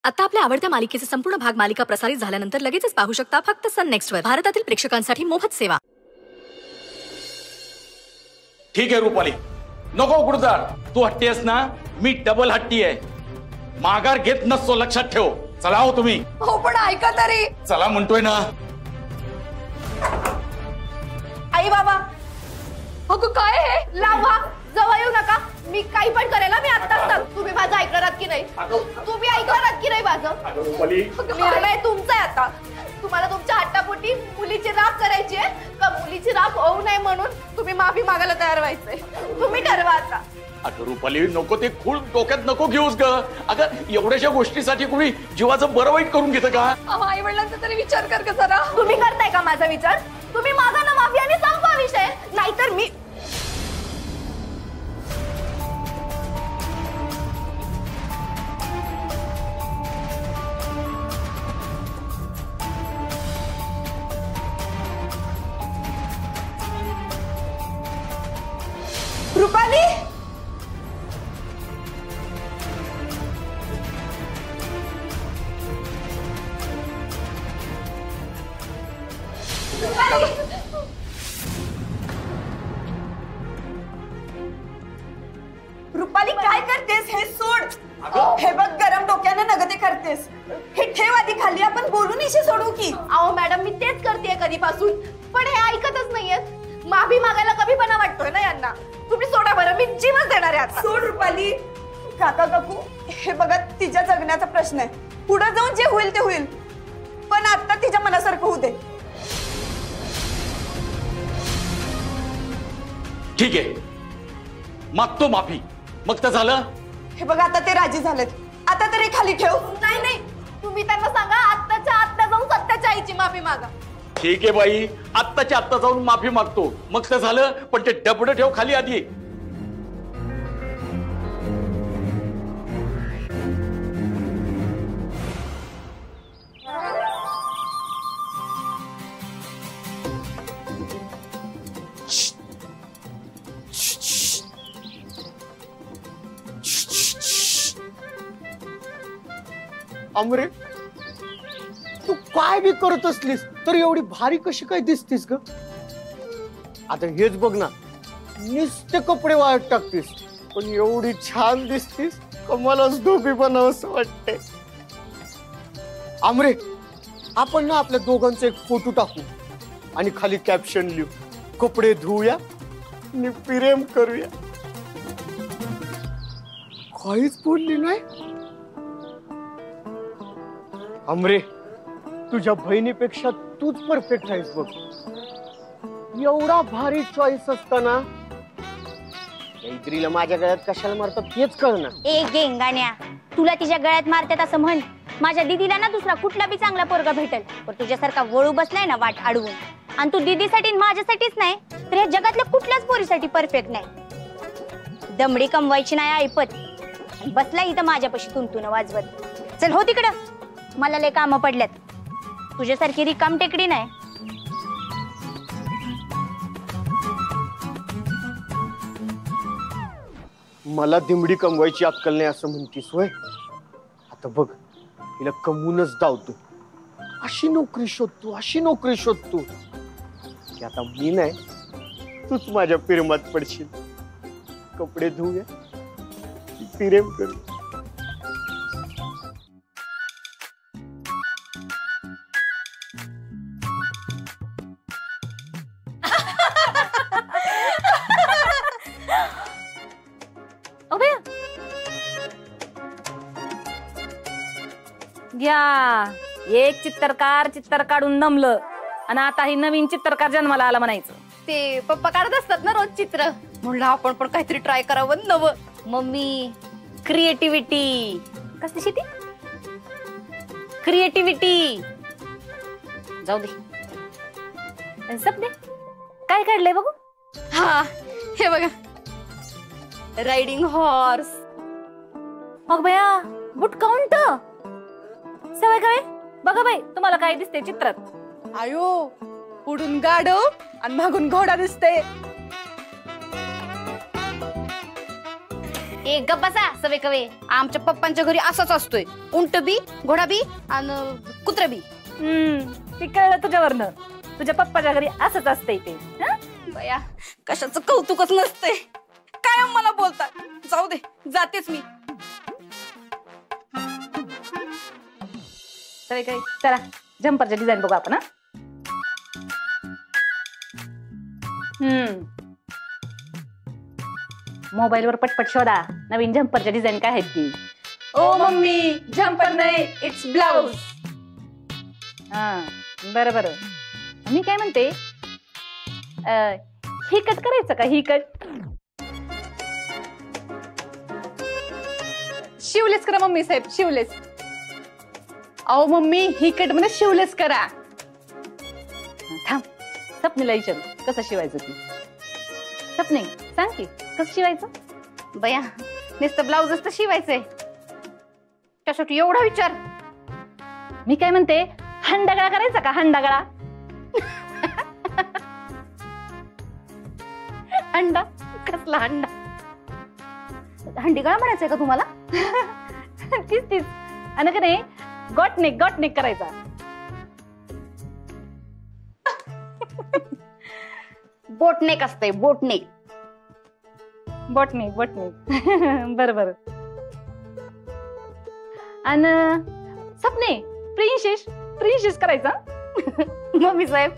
आता आपल्या आवडत्या मालिकेचे संपूर्ण भाग मालिका प्रसारित झाल्यानंतर लगेचच पाहू शकता फक्त सन नेक्स्ट वर. भारतातील प्रेक्षकांसाठी मोफत सेवा. ठीक आहे रुपाली, नको गुरुदार, तू हट्टी आहेस ना, मी डबल हट्टी आहे. माघार घेत नसतो, लक्षात ठेव. चला हो तुम्ही. हो पण ऐका तरी. चला म्हणतोय ना. आई बाबा, अगं काय हे? लावा, जवळ येऊ नका. मी काही पण करेल, मी आत्ताच. तुम्ही माझं ऐकणार आहात की नाही? तुम्ही ऐकणार आहात की नाही माझं? निर्णय तुमचा आहे आता. तुम्हाला तुमच्या हट्टापोटी मुलीची राख करायची आहे का मुलीची राख होऊ नये म्हणून तुम्ही माफी मागायला तयार व्हायचंय? तुम्ही ठरवा आता. अगं रुपाली, नको ते खूळ डोक्यात नको घेऊस ग. अगं एवढ्याशा गोष्टीसाठी कुणी जीवाचं बरं वाईट करून घेतं का? आई वडिलांचा तरी विचार कर का जरा. तुम्ही करताय का माझा विचार? तुम्ही मागा ना माफी आणि संपवा विषय. नाहीतर मी रुपाली, रुपाली काय करतेस? हे सोड. हे बघ, गरम डोक्याने नगते करतेस. हे ठेव आधी खाली, आपण बोलून इशे सोडू की. अहो मॅडम, मी तेच करतेय कधीपासून, पण हे ऐकतच नाहीयेत. माफी मागायला कमीपणा वाटतोय ना यांना. तुम्ही सोडा बरं, मी जीवच देणार आहे आता. सोड रुपाली. काका काकू, हे बघा, तिच्या जगण्याचा प्रश्न आहे. पुढे जाऊन जे होईल ते होईल, पण आता तिच्या मनासारखं होऊ दे. ठीक आहे, मागतो माफी. मग तर झालं. हे बघा, आता ते राजी झालेत. आता तरी खाली ठेव. नाही नाही, तुम्ही त्यांना सांगा आत्ताच्या आत्ता जाऊन सत्याच्या आईची माफी मागा. ठीक आहे बाई, आत्ताच्या आत्ता जाऊन माफी मागतो. मग तर झालं, पण ते डबडं ठेव खाली आधी. अमरे, तू काय बी करत असलीस तर एवढी भारी कशी काय दिसतीस ग? आता हेच बघ ना, नुसते कपडे वाळत टाकतीस पण एवढी छान दिसतीस का मलाच धोबी बनावंसं वाटतंय. अमरे, आपण ना आपल्या दोघांचा एक फोटो टाकू आणि खाली कॅप्शन लिहू, कपडे धुवूया आणि प्रेम करूया. काहीच बोलली नाही. अमरे, तुझ्या बहिणीपेक्षा तूच परफेक्ट आहेस बघ. एवढा भारी चॉईस असताना मैत्रीला माझ्या गळ्यात कशाला मारतात तेच कळना. ए गेंगाण्या, तुला तिच्या गळ्यात मारतात असं म्हण. माझ्या दीदीला ना दुसरा कुठला बी चांगला पोरगा भेटेल, पण तुझ्यासारखा वळू बसलाय ना वाट अडवून. आणि तू दीदीसाठी माझ्यासाठीच नाही तर या जगातल्या कुठल्याच पोरीसाठी परफेक्ट नाही. दमडी कमवायची नाही ऐपत, बसला इथं माझ्यापाशी तुंतून वाजवत. चल हो तिकडं, मला लय कामं पडल्यात. तुझ्यासारखी रिकाम टेकडी नाही. मला दिमडी कमवायची अक्कल नाही असं म्हणतीस होय? आता बघ, तिला कमवूनच धावतो. अशी नोकरी शोधतो, अशी नोकरी शोधतो की आता मी नाही, तूच माझ्या प्रेमात पडशील. कपडे धुऊया, प्रेम करू. घ्या, एक चित्रकार चित्र काढून नमलं आणि आता ही नवीन चित्रकार जन्माला आला म्हणायचं. ते पप्पा काढत असतात ना रोज चित्र, म्हणलं आपण पण काहीतरी ट्राय करावं नवं. Mummy, creativity. कसली शेती? क्रिएटिव्हिटी. जाऊ दे. सपने काय काढलंय बघू? हा, हे बघा, रायडिंग हॉर्स. मग बया, बुट काउंट सवय काय? बघा बाई, तुम्हाला काय दिसते चित्रात? आयो, पुढून गाढव आणि मागून घोडा दिसते. ए गप बसा सवे कवे, आमच्या पप्पांच्या घरी असंच असतोय, उंट बी घोडा बी आणि कुत्र बी. ती कळलं तुझ्यावरनं, तुझ्या पप्पाच्या घरी असंच असतंय ते. बया कशाचं कौतुकच नसतंय, काय मला बोलता. जाऊ दे, जातेच मी. सगळे काही चला जम्परच्या डिझाईन बघू आपण. मोबाईल वर पटपट शोधा नवीन जम्परच्या डिझाईन काय आहेत ती. ओ मम्मी, जम्पर नाही, इट्स ब्लाउज. हा बरं बरं. मी काय म्हणते, ही कट करायचं का? ही कट शिवलेस करा मम्मी साहेब, शिवलेस. अहो मम्मी, ही कट मध्ये शिवलेस करा. थांब, सपनीला विचारू कसं शिवायचं ती. सपनी सांग की कसं शिवायचं. बया नुसतं ब्लाउजच तर शिवायचंय, त्यासाठी एवढा विचार. मी काय म्हणते, हंडागळा करायचा का? हंडागळा. अंडा? कसला अंडा? हंडीगळा म्हणायचंय का तुम्हाला? तीच तीच. आणि का नाही, गॉटनेक गॉटनेक करायचा. बोटनेक असतंय, बोटनेक. Boat neck boat neck. बरं बरं. आणि सपने प्रिन्सेस प्रिन्सेस करायचा. मम्मी साहेब,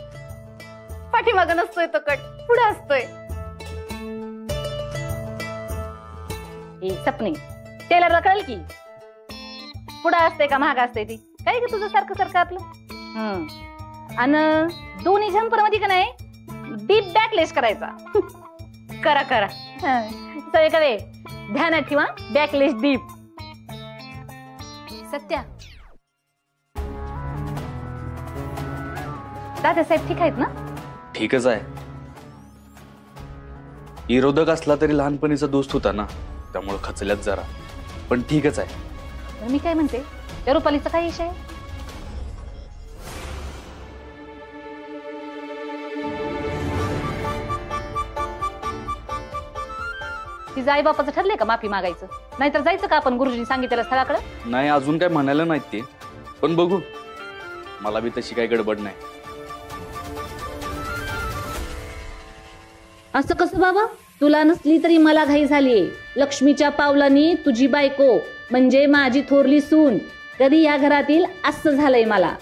पाठीमागं नसतोय तो कट, पुढे असतोय. सपने टेलरला कळेल की पुढं असते का महाग असते ती. काय का तुझं सारखं सारखं आपलं. आणि दोन्ही झंपर मध्ये का नाही डीप बॅकलेस करायचा. करा करा. सगळे कवे ध्यानात ठेवा, बॅकलेस डीप. सत्या, दादासाहेब ठीक आहेत ना? ठीकच आहे. विरोधक असला तरी लहानपणीचा दोस्त होता ना, त्यामुळे खचल्यात जरा, पण ठीकच आहे. मी काय म्हणते, त्या रुपालीचा काय विषय? तिचं आई बापाचं ठरलंय का माफी मागायचं? नाहीतर जायचं का आपण गुरुजींनी सांगितलेल्या स्थळाकडे? नाही, अजून काय म्हणायला नाहीत ते, पण बघू. मला बी तशी काही गडबड नाही. असं कसं बाबा? तुला नसली तरी मला घाई झालीये. लक्ष्मीच्या पावलांनी तुझी बायको म्हणजे माझी थोरली सून, कधी या घरातील असं झालंय मला.